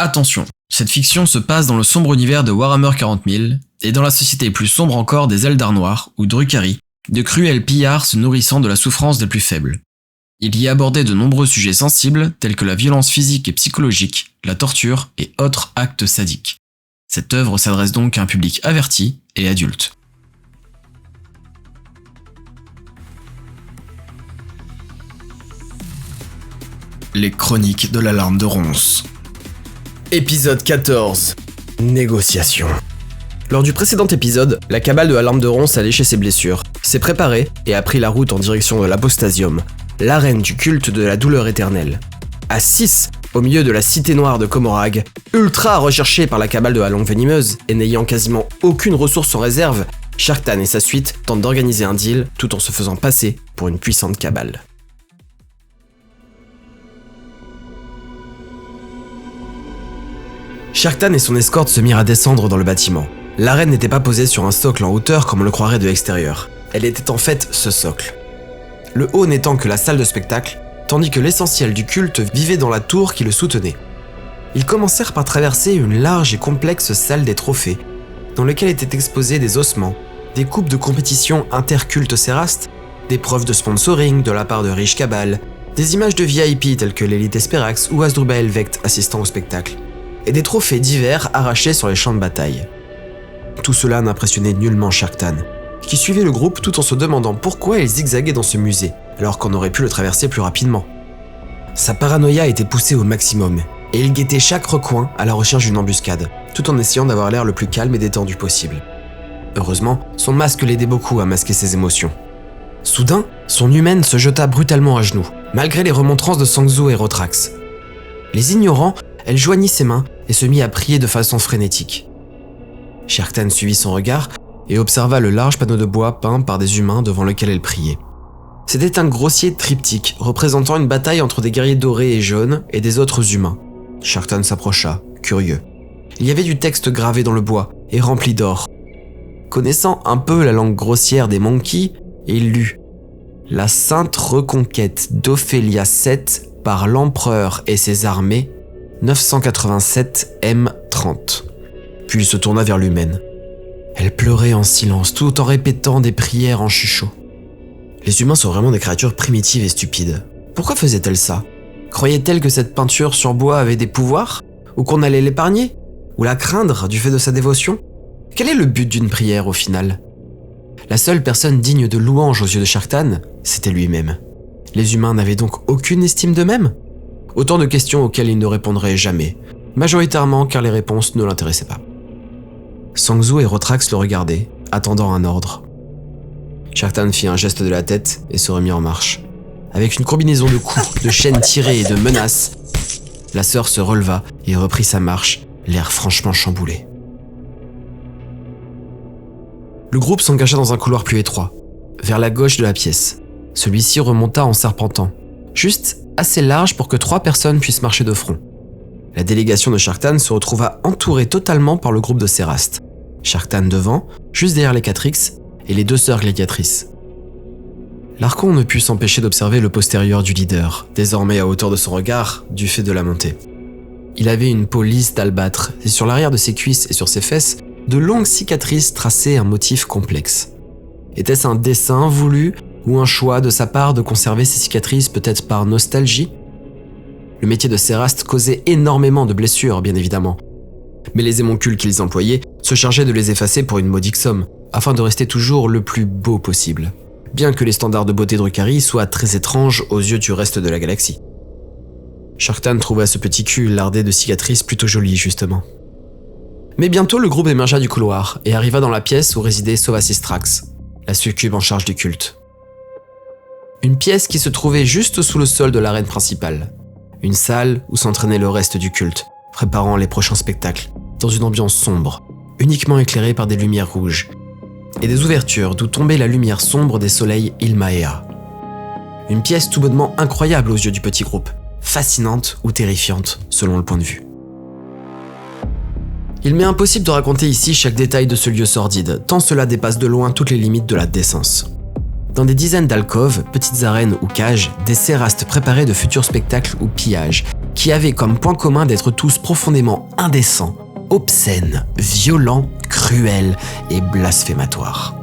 Attention, cette fiction se passe dans le sombre univers de Warhammer 40 000, et dans la société plus sombre encore des Eldar Noirs, ou Drukhari, de cruels pillards se nourrissant de la souffrance des plus faibles. Il y est abordé de nombreux sujets sensibles tels que la violence physique et psychologique, la torture et autres actes sadiques. Cette œuvre s'adresse donc à un public averti et adulte. Les chroniques de l'alarme de Ronce. Épisode 14. Négociation. Lors du précédent épisode, la cabale de l'alarme de Ronce a léché ses blessures, s'est préparée et a pris la route en direction de l'Apostasium, l'arène du culte de la douleur éternelle. À 6, au milieu de la cité noire de Comorragh, ultra recherchée par la cabale de la Langue Venimeuse et n'ayant quasiment aucune ressource en réserve, Sharktan et sa suite tentent d'organiser un deal tout en se faisant passer pour une puissante cabale. Sharktan et son escorte se mirent à descendre dans le bâtiment. L'arène n'était pas posée sur un socle en hauteur comme on le croirait de l'extérieur. Elle était en fait ce socle. Le haut n'étant que la salle de spectacle, tandis que l'essentiel du culte vivait dans la tour qui le soutenait. Ils commencèrent par traverser une large et complexe salle des trophées, dans laquelle étaient exposés des ossements, des coupes de compétition intercultes Cérastes, des preuves de sponsoring de la part de riches cabales, des images de VIP telles que l'élite Esperax ou Asdrubal Elvect assistant au spectacle, et des trophées divers arrachés sur les champs de bataille. Tout cela n'impressionnait nullement Sharktan, qui suivait le groupe tout en se demandant pourquoi il zigzaguait dans ce musée, alors qu'on aurait pu le traverser plus rapidement. Sa paranoïa était poussée au maximum, et il guettait chaque recoin à la recherche d'une embuscade, tout en essayant d'avoir l'air le plus calme et détendu possible. Heureusement, son masque l'aidait beaucoup à masquer ses émotions. Soudain, son humaine se jeta brutalement à genoux, malgré les remontrances de Sang Tzu et Rotrax. Les ignorant, elle joignit ses mains et se mit à prier de façon frénétique. Sharktan suivit son regard et observa le large panneau de bois peint par des humains devant lequel elle priait. C'était un grossier triptyque représentant une bataille entre des guerriers dorés et jaunes et des autres humains. Sharktan s'approcha, curieux. Il y avait du texte gravé dans le bois et rempli d'or. Connaissant un peu la langue grossière des Monkeys, il lut « La sainte reconquête d'Ophélia VII par l'empereur et ses armées, 987 M30. » Puis il se tourna vers l'humaine. Elle pleurait en silence, tout en répétant des prières en chuchot. Les humains sont vraiment des créatures primitives et stupides. Pourquoi faisait-elle ça ? Croyait-elle que cette peinture sur bois avait des pouvoirs ? Ou qu'on allait l'épargner ? Ou la craindre du fait de sa dévotion ? Quel est le but d'une prière au final ? La seule personne digne de louange aux yeux de Sharktan, c'était lui-même. Les humains n'avaient donc aucune estime d'eux-mêmes ? Autant de questions auxquelles il ne répondrait jamais, majoritairement car les réponses ne l'intéressaient pas. Sang Tzu et Rotrax le regardaient, attendant un ordre. Sharktan fit un geste de la tête et se remit en marche. Avec une combinaison de coups, de chaînes tirées et de menaces, la sœur se releva et reprit sa marche, l'air franchement chamboulé. Le groupe s'engagea dans un couloir plus étroit, vers la gauche de la pièce. Celui-ci remonta en serpentant, juste assez large pour que 3 personnes puissent marcher de front. La délégation de Sharktan se retrouva entourée totalement par le groupe de Cérastes. Sharktan devant, juste derrière les Catrix, et les 2 sœurs gladiatrices. L'Archon ne put s'empêcher d'observer le postérieur du leader, désormais à hauteur de son regard, du fait de la montée. Il avait une peau lisse d'albâtre, et sur l'arrière de ses cuisses et sur ses fesses, de longues cicatrices traçaient un motif complexe. Était-ce un dessin voulu, ou un choix de sa part de conserver ces cicatrices peut-être par nostalgie ? Le métier de Céraste causait énormément de blessures, bien évidemment. Mais les émoncules qu'ils employaient se chargeaient de les effacer pour une modique somme, afin de rester toujours le plus beau possible. Bien que les standards de beauté de Drukhari soient très étranges aux yeux du reste de la galaxie. Sharktan trouva ce petit cul lardé de cicatrices plutôt joli, justement. Mais bientôt, le groupe émergea du couloir et arriva dans la pièce où résidait Sovasistrax, la succube en charge du culte. Une pièce qui se trouvait juste sous le sol de l'arène principale. Une salle où s'entraînait le reste du culte, préparant les prochains spectacles, dans une ambiance sombre, uniquement éclairée par des lumières rouges, et des ouvertures d'où tombait la lumière sombre des soleils Ilmaea. Une pièce tout bonnement incroyable aux yeux du petit groupe, fascinante ou terrifiante, selon le point de vue. Il m'est impossible de raconter ici chaque détail de ce lieu sordide, tant cela dépasse de loin toutes les limites de la décence. Dans des dizaines d'alcôves, petites arènes ou cages, des cérastes préparaient de futurs spectacles ou pillages, qui avaient comme point commun d'être tous profondément indécents, obscènes, violents, cruels et blasphématoires.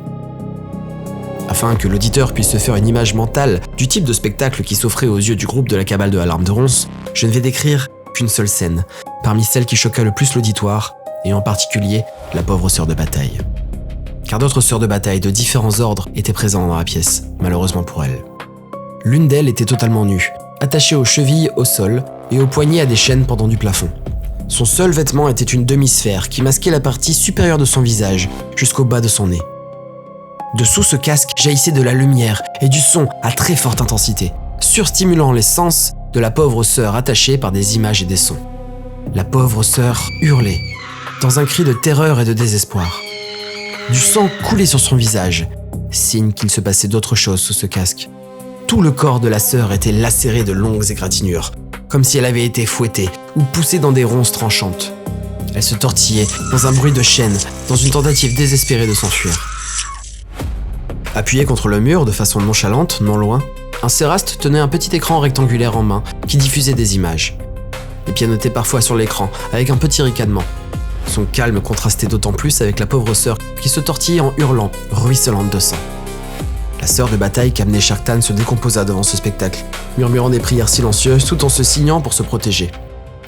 Afin que l'auditeur puisse se faire une image mentale du type de spectacle qui s'offrait aux yeux du groupe de la cabale de Alarme de Ronce, je ne vais décrire qu'une seule scène, parmi celles qui choqua le plus l'auditoire, et en particulier la pauvre sœur de bataille. Car d'autres sœurs de bataille de différents ordres étaient présentes dans la pièce, malheureusement pour elle. L'une d'elles était totalement nue, attachée aux chevilles au sol et aux poignets à des chaînes pendant du plafond. Son seul vêtement était une demi-sphère qui masquait la partie supérieure de son visage jusqu'au bas de son nez. Dessous ce casque jaillissait de la lumière et du son à très forte intensité, surstimulant les sens de la pauvre sœur attachée par des images et des sons. La pauvre sœur hurlait, dans un cri de terreur et de désespoir. Du sang coulait sur son visage, signe qu'il se passait d'autres choses sous ce casque. Tout le corps de la sœur était lacéré de longues égratignures, comme si elle avait été fouettée ou poussée dans des ronces tranchantes. Elle se tortillait dans un bruit de chaîne, dans une tentative désespérée de s'enfuir. Appuyé contre le mur de façon nonchalante, non loin, un séraste tenait un petit écran rectangulaire en main qui diffusait des images. Il pianotait parfois sur l'écran avec un petit ricanement. Son calme contrastait d'autant plus avec la pauvre sœur qui se tortillait en hurlant, ruisselante de sang. La sœur de bataille qu'amenait Sharktan se décomposa devant ce spectacle, murmurant des prières silencieuses tout en se signant pour se protéger.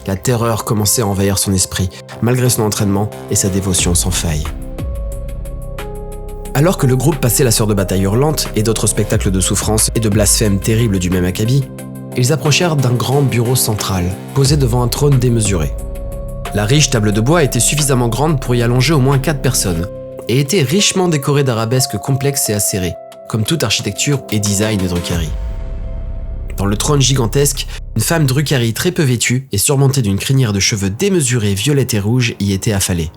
La terreur commençait à envahir son esprit, malgré son entraînement et sa dévotion sans faille. Alors que le groupe passait la sœur de bataille hurlante et d'autres spectacles de souffrance et de blasphème terribles du même acabit, ils approchèrent d'un grand bureau central, posé devant un trône démesuré. La riche table de bois était suffisamment grande pour y allonger au moins 4 personnes, et était richement décorée d'arabesques complexes et acérées, comme toute architecture et design drukhari. Dans le trône gigantesque, une femme drukhari très peu vêtue et surmontée d'une crinière de cheveux démesurés violette et rouge y était affalée.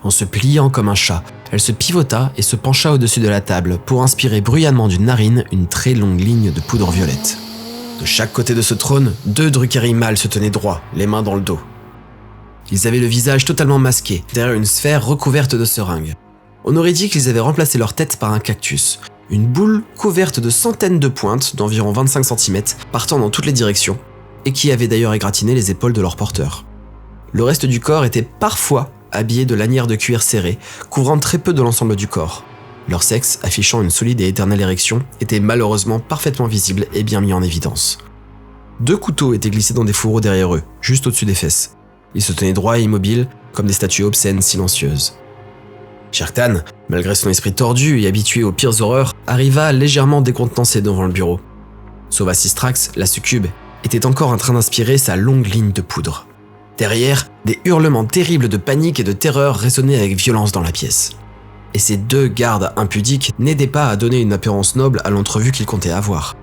En se pliant comme un chat, elle se pivota et se pencha au-dessus de la table pour inspirer bruyamment d'une narine une très longue ligne de poudre violette. De chaque côté de ce trône, 2 drukhari mâles se tenaient droits, les mains dans le dos. Ils avaient le visage totalement masqué, derrière une sphère recouverte de seringues. On aurait dit qu'ils avaient remplacé leur tête par un cactus, une boule couverte de centaines de pointes d'environ 25 cm partant dans toutes les directions, et qui avait d'ailleurs égratigné les épaules de leur porteur. Le reste du corps était parfois habillé de lanières de cuir serrées, couvrant très peu de l'ensemble du corps. Leur sexe, affichant une solide et éternelle érection, était malheureusement parfaitement visible et bien mis en évidence. 2 couteaux étaient glissés dans des fourreaux derrière eux, juste au-dessus des fesses. Ils se tenaient droits et immobiles, comme des statues obscènes silencieuses. Sharktan, malgré son esprit tordu et habitué aux pires horreurs, arriva légèrement décontenancé devant le bureau. Sauvasistrax, la succube, était encore en train d'inspirer sa longue ligne de poudre. Derrière, des hurlements terribles de panique et de terreur résonnaient avec violence dans la pièce. Et ces 2 gardes impudiques n'aidaient pas à donner une apparence noble à l'entrevue qu'ils comptaient avoir.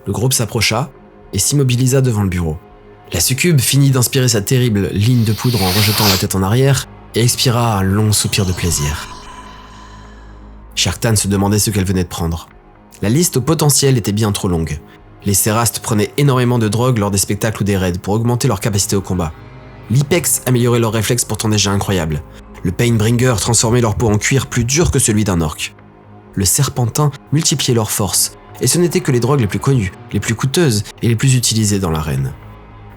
Le groupe s'approcha et s'immobilisa devant le bureau. La succube finit d'inspirer sa terrible ligne de poudre en rejetant la tête en arrière et expira un long soupir de plaisir. Sharktan se demandait ce qu'elle venait de prendre. La liste au potentiel était bien trop longue. Les sérastes prenaient énormément de drogue lors des spectacles ou des raids pour augmenter leur capacité au combat. L'Ipex améliorait leurs réflexes pourtant déjà incroyables. Le Painbringer transformait leur peau en cuir plus dur que celui d'un orc. Le Serpentin multipliait leurs forces, et ce n'étaient que les drogues les plus connues, les plus coûteuses et les plus utilisées dans l'arène.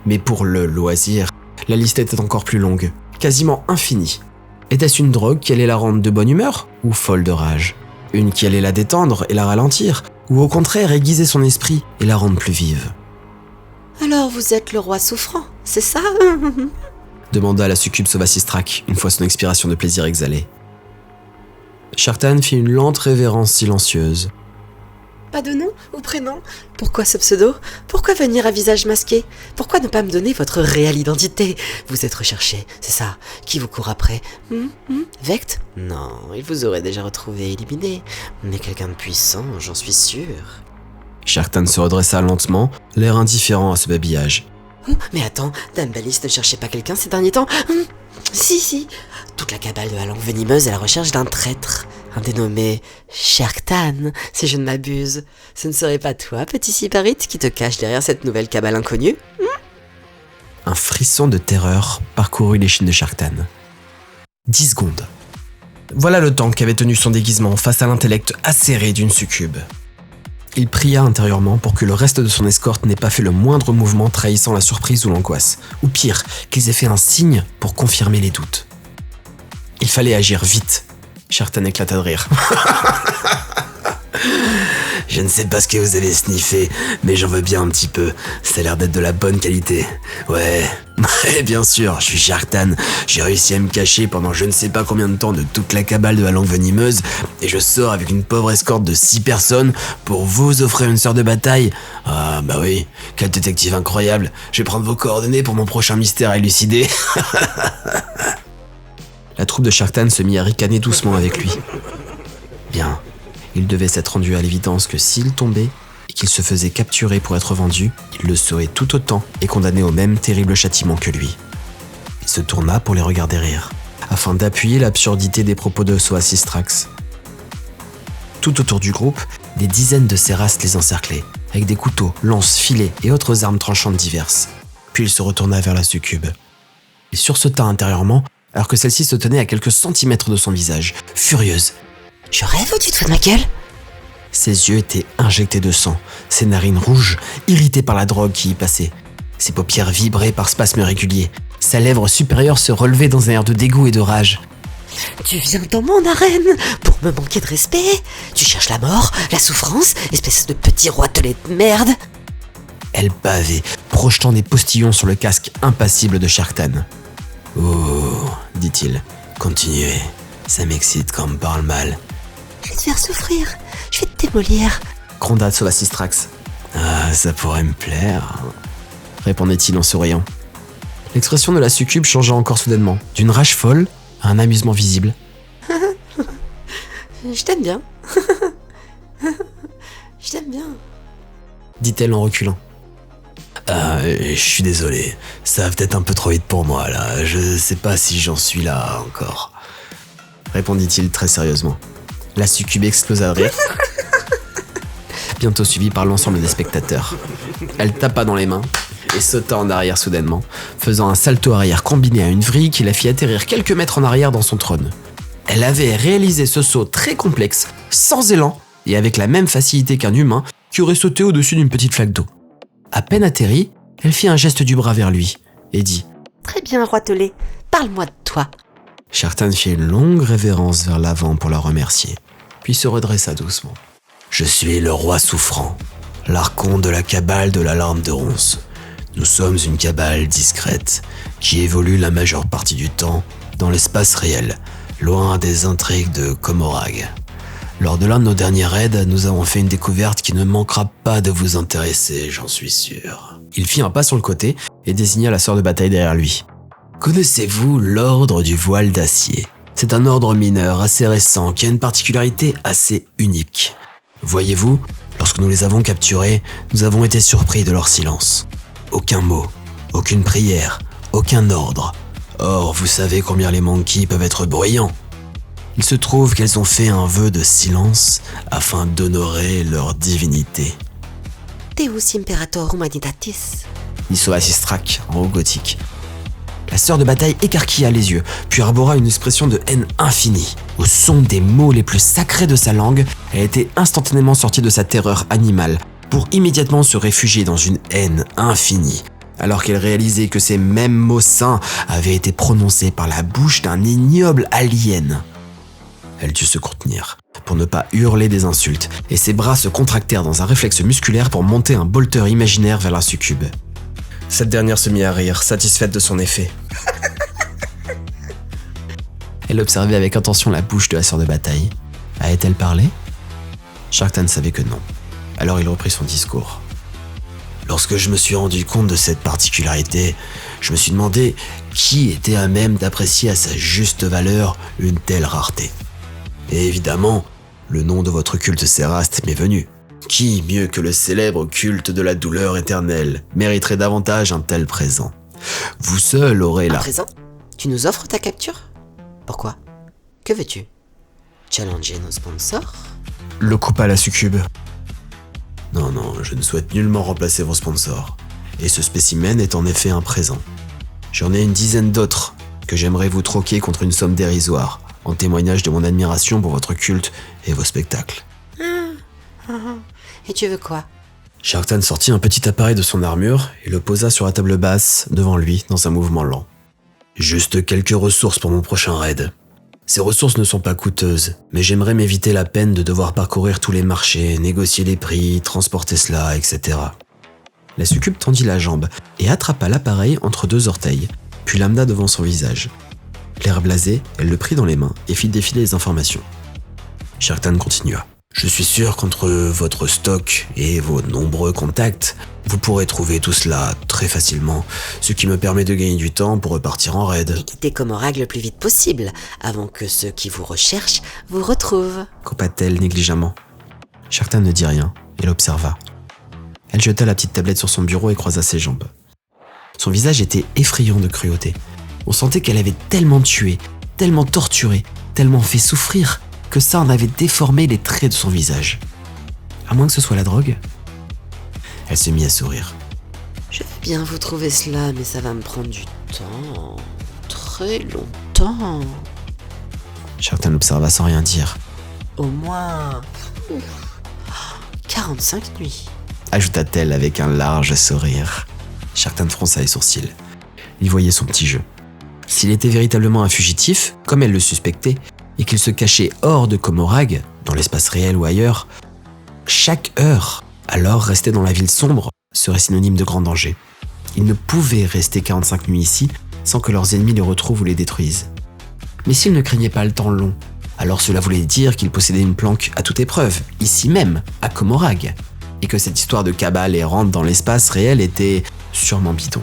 Mais pour le loisir, la liste était encore plus longue, quasiment infinie. Était-ce une drogue qui allait la rendre de bonne humeur ou folle de rage? Une qui allait la détendre et la ralentir, ou au contraire aiguiser son esprit et la rendre plus vive? Alors vous êtes le roi souffrant, c'est ça? Demanda la succube Sauvasistrak, une fois son expiration de plaisir exhalée. Sharktan fit une lente révérence silencieuse. Pas de nom ou prénom? Pourquoi ce pseudo? Pourquoi venir à visage masqué? Pourquoi ne pas me donner votre réelle identité? Vous êtes recherché, c'est ça? Qui vous court après? Vect? Non, il vous aurait déjà retrouvé et éliminé. Mais quelqu'un de puissant, j'en suis sûr. Sharktan se redressa lentement, l'air indifférent à ce babillage. Oh, mais attends, Dame Baliste ne cherchait pas quelqu'un ces derniers temps? Si. Toute la cabale de la langue venimeuse est à la recherche d'un traître. Un dénommé Sharktan, si je ne m'abuse. Ce ne serait pas toi, petit sybarite, qui te cache derrière cette nouvelle cabale inconnue? Un frisson de terreur parcourut l'échine de Sharktan. 10 secondes. Voilà le temps qu'avait tenu son déguisement face à l'intellect acéré d'une succube. Il pria intérieurement pour que le reste de son escorte n'ait pas fait le moindre mouvement trahissant la surprise ou l'angoisse, ou pire, qu'ils aient fait un signe pour confirmer les doutes. Il fallait agir vite. Shartan éclata de rire. Je ne sais pas ce que vous avez sniffé, mais j'en veux bien un petit peu. Ça a l'air d'être de la bonne qualité. Ouais, bien sûr, je suis Shartan. J'ai réussi à me cacher pendant je ne sais pas combien de temps de toute la cabale de la langue venimeuse, et je sors avec une pauvre escorte de 6 personnes pour vous offrir une sœur de bataille. Ah bah oui, quel détective incroyable. Je vais prendre vos coordonnées pour mon prochain mystère à élucider. La troupe de Shartan se mit à ricaner doucement avec lui. Bien. Il devait s'être rendu à l'évidence que s'il tombait et qu'il se faisait capturer pour être vendu, il le serait tout autant et condamné au même terrible châtiment que lui. Il se tourna pour les regarder rire, afin d'appuyer l'absurdité des propos de Soasistrax. Tout autour du groupe, des dizaines de Séras les encerclaient, avec des couteaux, lances, filets et autres armes tranchantes diverses. Puis il se retourna vers la succube. Il sursauta intérieurement alors que celle-ci se tenait à quelques centimètres de son visage, furieuse. « Je rêve ou tu te fous de ma gueule ?» Ses yeux étaient injectés de sang, ses narines rouges, irritées par la drogue qui y passait. Ses paupières vibraient par spasmes réguliers. Sa lèvre supérieure se relevait dans un air de dégoût et de rage. « Tu viens dans mon arène pour me manquer de respect? Tu cherches la mort, la souffrance, espèce de petit roitelet de merde !» Elle bavait, projetant des postillons sur le casque impassible de Shartan. « Oh, dit-il, continuez, ça m'excite quand on me parle mal. » « Je vais te faire souffrir, je vais te démolir. » gronda Soasistrax. « Ah, ça pourrait me plaire, » répondait-il en souriant. L'expression de la succube changea encore soudainement, d'une rage folle à un amusement visible. « Je t'aime bien. Je t'aime bien. » dit-elle en reculant. « Ah, je suis désolé, ça va peut-être un peu trop vite pour moi là, je sais pas si j'en suis là encore. » répondit-il très sérieusement. La succube explosa de rire, bientôt suivie par l'ensemble des spectateurs. Elle tapa dans les mains et sauta en arrière soudainement, faisant un salto arrière combiné à une vrille qui la fit atterrir quelques mètres en arrière dans son trône. Elle avait réalisé ce saut très complexe, sans élan et avec la même facilité qu'un humain qui aurait sauté au-dessus d'une petite flaque d'eau. À peine atterrie, elle fit un geste du bras vers lui et dit « Très bien, roitelet, parle-moi de toi. » Shartan fit une longue révérence vers l'avant pour la remercier, puis se redressa doucement. « Je suis le roi souffrant, l'archon de la cabale de la larme de ronce. Nous sommes une cabale discrète, qui évolue la majeure partie du temps dans l'espace réel, loin des intrigues de Komorrag. Lors de l'un de nos derniers raids, nous avons fait une découverte qui ne manquera pas de vous intéresser, j'en suis sûr. » Il fit un pas sur le côté et désigna la sœur de bataille derrière lui. « Connaissez-vous l'ordre du voile d'acier ? C'est un ordre mineur assez récent qui a une particularité assez unique. Voyez-vous, lorsque nous les avons capturés, nous avons été surpris de leur silence. Aucun mot, aucune prière, aucun ordre. Or, vous savez combien les monkeys peuvent être bruyants. Il se trouve qu'elles ont fait un vœu de silence afin d'honorer leur divinité. « Deus imperator humanitatis. » dit Soasistrax en haut gothique. La sœur de bataille écarquilla les yeux, puis arbora une expression de haine infinie. Au son des mots les plus sacrés de sa langue, elle était instantanément sortie de sa terreur animale, pour immédiatement se réfugier dans une haine infinie, alors qu'elle réalisait que ces mêmes mots saints avaient été prononcés par la bouche d'un ignoble alien. Elle dut se contenir, pour ne pas hurler des insultes, et ses bras se contractèrent dans un réflexe musculaire pour monter un bolter imaginaire vers la succube. Cette dernière se mit à rire, satisfaite de son effet. Elle observait avec attention la bouche de la sœur de bataille. Avait-elle parlé ? Shartan savait que non. Alors il reprit son discours. Lorsque je me suis rendu compte de cette particularité, je me suis demandé qui était à même d'apprécier à sa juste valeur une telle rareté. Et évidemment, le nom de votre culte Séraste m'est venu. Qui, mieux que le célèbre culte de la douleur éternelle, mériterait davantage un tel présent ? Vous seul aurez la... À présent, tu nous offres ta capture ? Pourquoi ? Que veux-tu ? Challenger nos sponsors ? Le coupa la succube. Non, je ne souhaite nullement remplacer vos sponsors. Et ce spécimen est en effet un présent. J'en ai une dizaine d'autres que j'aimerais vous troquer contre une somme dérisoire, en témoignage de mon admiration pour votre culte et vos spectacles. Et tu veux quoi? Sharktan sortit un petit appareil de son armure et le posa sur la table basse devant lui dans un mouvement lent. Juste quelques ressources pour mon prochain raid. Ces ressources ne sont pas coûteuses, mais j'aimerais m'éviter la peine de devoir parcourir tous les marchés, négocier les prix, transporter cela, etc. La succube tendit la jambe et attrapa l'appareil entre 2 orteils, puis l'amena devant son visage. L'air blasé, elle le prit dans les mains et fit défiler les informations. Sharktan continua. Je suis sûr qu'entre votre stock et vos nombreux contacts, vous pourrez trouver tout cela très facilement, ce qui me permet de gagner du temps pour repartir en raid. Et quitter Comorag le plus vite possible, avant que ceux qui vous recherchent vous retrouvent. Coupa-t-elle négligemment. Sharktan ne dit rien et l'observa. Elle jeta la petite tablette sur son bureau et croisa ses jambes. Son visage était effrayant de cruauté. On sentait qu'elle avait tellement tué, tellement torturé, tellement fait souffrir, que ça en avait déformé les traits de son visage. À moins que ce soit la drogue. Elle se mit à sourire. Je veux bien vous trouver cela, mais ça va me prendre du temps. Très longtemps. Sharktan l'observa sans rien dire. Au moins... 45 nuits. Ajouta-t-elle avec un large sourire. Sharktan fronça les sourcils. Il voyait son petit jeu. S'il était véritablement un fugitif, comme elle le suspectait, et qu'il se cachait hors de Comorag, dans l'espace réel ou ailleurs, chaque heure, alors rester dans la ville sombre, serait synonyme de grand danger. Ils ne pouvaient rester 45 nuits ici sans que leurs ennemis les retrouvent ou les détruisent. Mais s'ils ne craignaient pas le temps long, alors cela voulait dire qu'ils possédaient une planque à toute épreuve, ici même, à Comorag, et que cette histoire de cabale errante dans l'espace réel était sûrement bidon.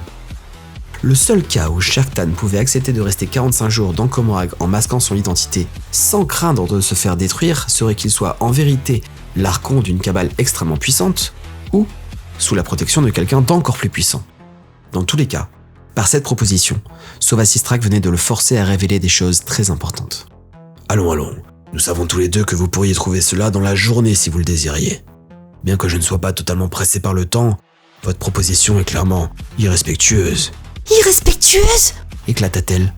Le seul cas où Sharktan pouvait accepter de rester 45 jours dans Comorag en masquant son identité sans craindre de se faire détruire serait qu'il soit en vérité l'archon d'une cabale extrêmement puissante ou sous la protection de quelqu'un d'encore plus puissant. Dans tous les cas, par cette proposition, Sova Sistrak venait de le forcer à révéler des choses très importantes. Allons, nous savons tous les deux que vous pourriez trouver cela dans la journée si vous le désiriez. Bien que je ne sois pas totalement pressé par le temps, votre proposition est clairement irrespectueuse. Irrespectueuse ? Éclata-t-elle.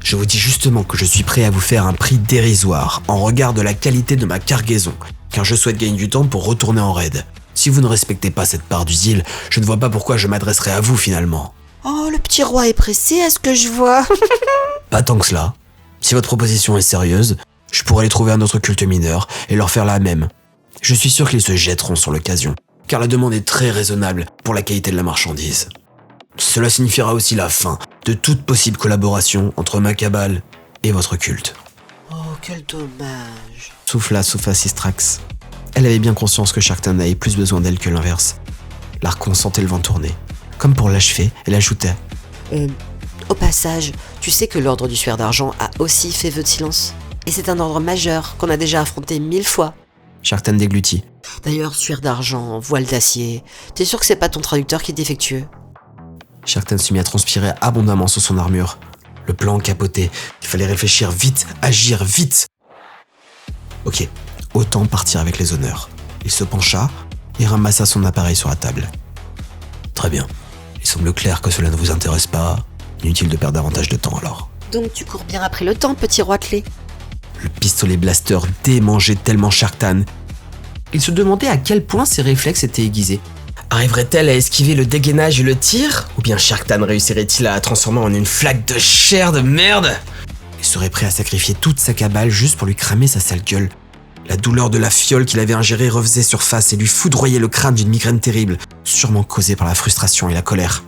Je vous dis justement que je suis prêt à vous faire un prix dérisoire en regard de la qualité de ma cargaison, car je souhaite gagner du temps pour retourner en raid. Si vous ne respectez pas cette part du deal, je ne vois pas pourquoi je m'adresserai à vous finalement. Oh, le petit roi est pressé à ce que je vois. Pas tant que cela. Si votre proposition est sérieuse, je pourrais aller trouver un autre culte mineur et leur faire la même. Je suis sûr qu'ils se jetteront sur l'occasion, car la demande est très raisonnable pour la qualité de la marchandise. Cela signifiera aussi la fin de toute possible collaboration entre ma cabale et votre culte. Oh, quel dommage. Souffla Sova Sistrax. Elle avait bien conscience que Sharktan avait plus besoin d'elle que l'inverse. L'archon sentait le vent tourner. Comme pour l'achever, elle ajoutait Au passage, tu sais que l'ordre du Suaire d'Argent a aussi fait vœu de silence. Et c'est un ordre majeur qu'on a déjà affronté 1000 fois. Sharktan déglutit. D'ailleurs, Suaire d'Argent, voile d'acier, t'es sûr que c'est pas ton traducteur qui est défectueux? Sharktan se mit à transpirer abondamment sous son armure. Le plan capotait. Il fallait réfléchir vite, agir vite. Ok, autant partir avec les honneurs. Il se pencha et ramassa son appareil sur la table. Très bien. Il semble clair que cela ne vous intéresse pas. Inutile de perdre davantage de temps alors. Donc tu cours bien après le temps, petit roitelet. Le pistolet blaster démangeait tellement Sharktan. Il se demandait à quel point ses réflexes étaient aiguisés. Arriverait-elle à esquiver le dégainage et le tir? Ou bien Sharktan réussirait-il à la transformer en une flaque de chair de merde? Il serait prêt à sacrifier toute sa cabale juste pour lui cramer sa sale gueule. La douleur de la fiole qu'il avait ingérée refaisait surface et lui foudroyait le crâne d'une migraine terrible, sûrement causée par la frustration et la colère.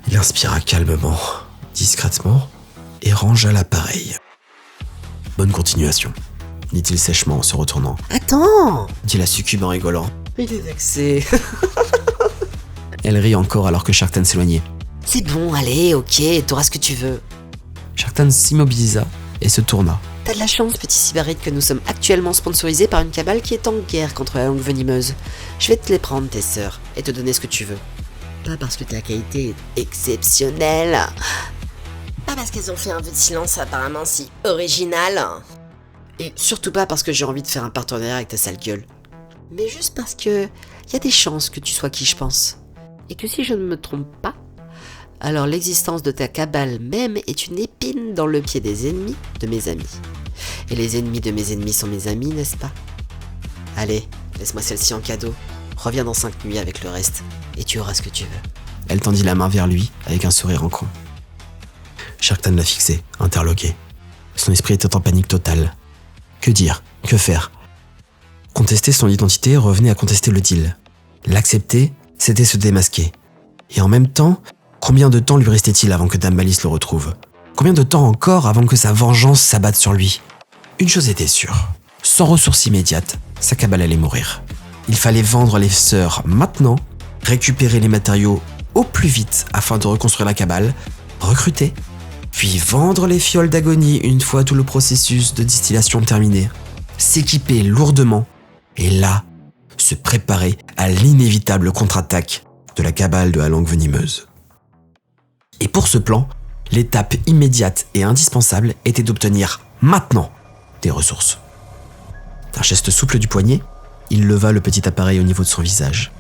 Il inspira calmement, discrètement, et rangea l'appareil. Bonne continuation, dit-il sèchement en se retournant. Attends, Dit la succube en rigolant. il est vexé. Elle rit encore alors que Sharktan s'éloignait. C'est bon, allez, ok, t'auras ce que tu veux. Sharktan s'immobilisa et se tourna. T'as de la chance, petit sybarite, que nous sommes actuellement sponsorisés par une cabale qui est en guerre contre la langue venimeuse. Je vais te les prendre, tes sœurs, et te donner ce que tu veux. Pas parce que ta qualité est exceptionnelle. Pas parce qu'elles ont fait un vœu de silence apparemment si original. Et surtout pas parce que j'ai envie de faire un partenariat avec ta sale gueule. Mais juste parce que y a des chances que tu sois qui je pense. Et que si je ne me trompe pas, alors l'existence de ta cabale même est une épine dans le pied des ennemis de mes amis. Et les ennemis de mes ennemis sont mes amis, n'est-ce pas? Allez, Laisse-moi celle-ci en cadeau. Reviens dans 5 nuits avec le reste, et tu auras ce que tu veux. Elle tendit la main vers lui, avec un sourire en coin. Sharktan la fixait, interloqué. Son esprit était en panique totale. Que dire ? Que faire ? Contester son identité revenait à contester le deal. L'accepter, c'était se démasquer. Et en même temps, combien de temps lui restait-il avant que Dame Malice le retrouve ? Combien de temps encore avant que sa vengeance s'abatte sur lui ? Une chose était sûre, sans ressources immédiates, sa cabale allait mourir. Il fallait vendre les sœurs maintenant, récupérer les matériaux au plus vite afin de reconstruire la cabale, recruter, puis vendre les fioles d'agonie une fois tout le processus de distillation terminé, s'équiper lourdement, et là, se préparer à l'inévitable contre-attaque de la cabale de la langue venimeuse. Et pour ce plan, l'étape immédiate et indispensable était d'obtenir maintenant des ressources. D'un geste souple du poignet, il leva le petit appareil au niveau de son visage.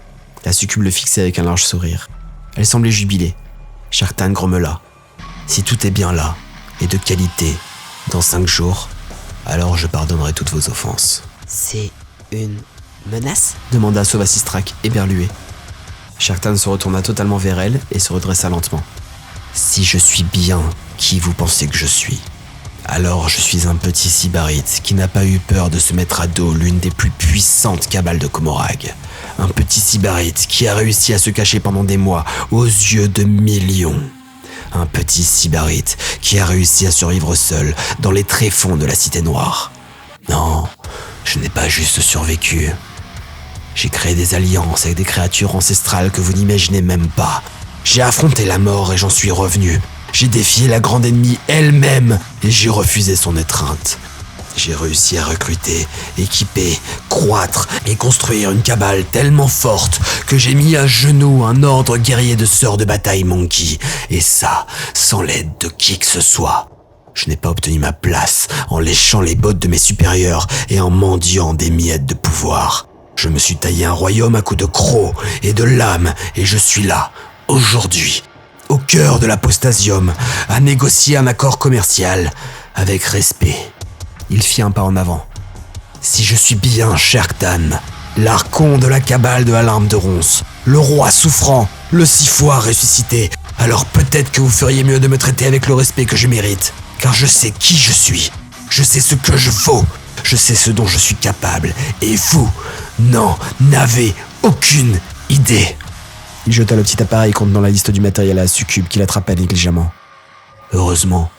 La succube le fixait avec un large sourire. Elle semblait jubilée. Sharktan grommela. « Si tout est bien là, et de qualité, dans 5 jours, alors je pardonnerai toutes vos offenses. » C'est une menace ? Demanda Sovasistrak, éberlué. Sharktan se retourna totalement vers elle et se redressa lentement. « Si je suis bien qui vous pensez que je suis, alors je suis un petit sybarite qui n'a pas eu peur de se mettre à dos l'une des plus puissantes cabales de Comorragh. Un petit sybarite qui a réussi à se cacher pendant des mois aux yeux de millions. Un petit sybarite qui a réussi à survivre seul dans les tréfonds de la Cité Noire. Non, je n'ai pas juste survécu. J'ai créé des alliances avec des créatures ancestrales que vous n'imaginez même pas. J'ai affronté la mort et j'en suis revenu. J'ai défié la grande ennemie elle-même et j'ai refusé son étreinte. J'ai réussi à recruter, équiper, croître et construire une cabale tellement forte que j'ai mis à genoux un ordre guerrier de sœurs de bataille Monkey. Et ça, sans l'aide de qui que ce soit. Je n'ai pas obtenu ma place en léchant les bottes de mes supérieurs et en mendiant des miettes de pouvoir. Je me suis taillé un royaume à coups de crocs et de lames et je suis là, aujourd'hui, au cœur de l'apostasium, à négocier un accord commercial avec respect. Il fit un pas en avant. Si je suis bien Sharktan, l'archon de la cabale de la larme de ronce, le roi souffrant, le 6 fois ressuscité, alors peut-être que vous feriez mieux de me traiter avec le respect que je mérite, car je sais qui je suis, je sais ce que je vaux, je sais ce dont je suis capable, et vous n'en avez aucune idée. Il jeta le petit appareil contenant la liste du matériel à la succube qu'il attrapa négligemment. Heureusement,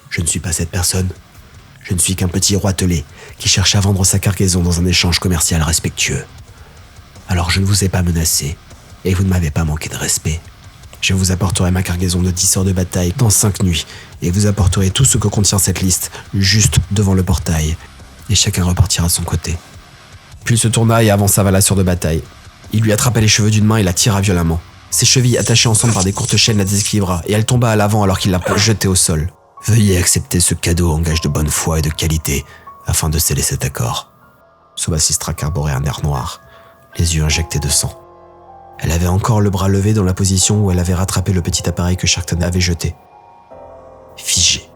je ne suis pas cette personne. Je ne suis qu'un petit roitelet qui cherche à vendre sa cargaison dans un échange commercial respectueux. Alors je ne vous ai pas menacé, et vous ne m'avez pas manqué de respect. Je vous apporterai ma cargaison de 10 sœurs de bataille dans 5 nuits, et vous apporterez tout ce que contient cette liste juste devant le portail, et chacun repartira de son côté. Puis il se tourna et avança vers la sœur de bataille. Il lui attrapa les cheveux d'une main et la tira violemment. Ses chevilles attachées ensemble par des courtes chaînes la déséquilibra, et elle tomba à l'avant alors qu'il la jetait au sol. Veuillez accepter ce cadeau en gage de bonne foi et de qualité, afin de sceller cet accord. Sovasistrak arborait un air noir, les yeux injectés de sang. Elle avait encore le bras levé dans la position où elle avait rattrapé le petit appareil que Sharktan avait jeté. Figée.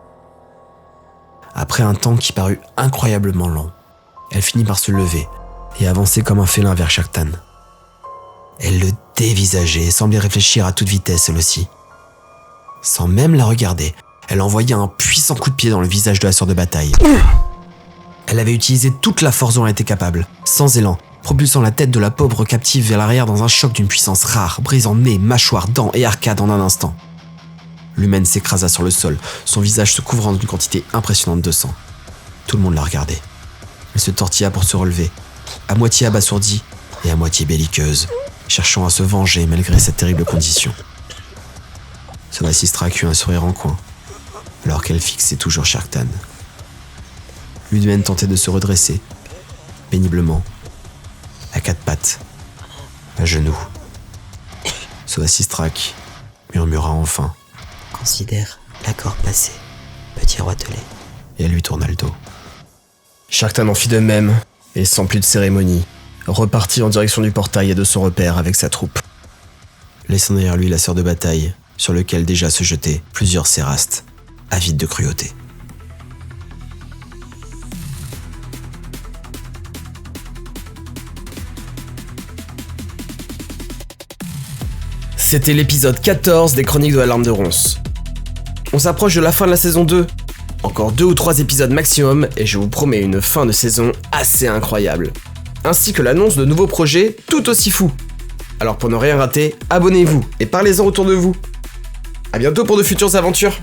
Après un temps qui parut incroyablement long, elle finit par se lever et avancer comme un félin vers Sharktan. Elle le dévisageait et semblait réfléchir à toute vitesse elle aussi. Sans même la regarder, elle envoya un puissant coup de pied dans le visage de la sœur de bataille. Elle avait utilisé toute la force dont elle était capable, sans élan, propulsant la tête de la pauvre captive vers l'arrière dans un choc d'une puissance rare, brisant nez, mâchoire, dents et arcades en un instant. L'humaine s'écrasa sur le sol, son visage se couvrant d'une quantité impressionnante de sang. Tout le monde la regardait. Elle se tortilla pour se relever, à moitié abasourdie et à moitié belliqueuse, cherchant à se venger malgré cette terrible condition. Sovasistrak eut un sourire en coin, alors qu'elle fixait toujours Sharktan. L'humaine tentait de se redresser, péniblement, à 4 pattes, à genoux. Sovasistrak murmura enfin. Considère l'accord passé, petit roitelet. Et elle lui tourna le dos. Sharktan en fit de même, et sans plus de cérémonie, repartit en direction du portail et de son repère avec sa troupe, laissant derrière lui la sœur de bataille, sur lequel déjà se jetaient plusieurs cérastes, avides de cruauté. C'était l'épisode 14 des Chroniques de la Larme de Ronce. On s'approche de la fin de la saison 2. Encore 2 ou 3 épisodes maximum et je vous promets une fin de saison assez incroyable. Ainsi que l'annonce de nouveaux projets tout aussi fous. Alors pour ne rien rater, abonnez-vous et parlez-en autour de vous. A bientôt pour de futures aventures.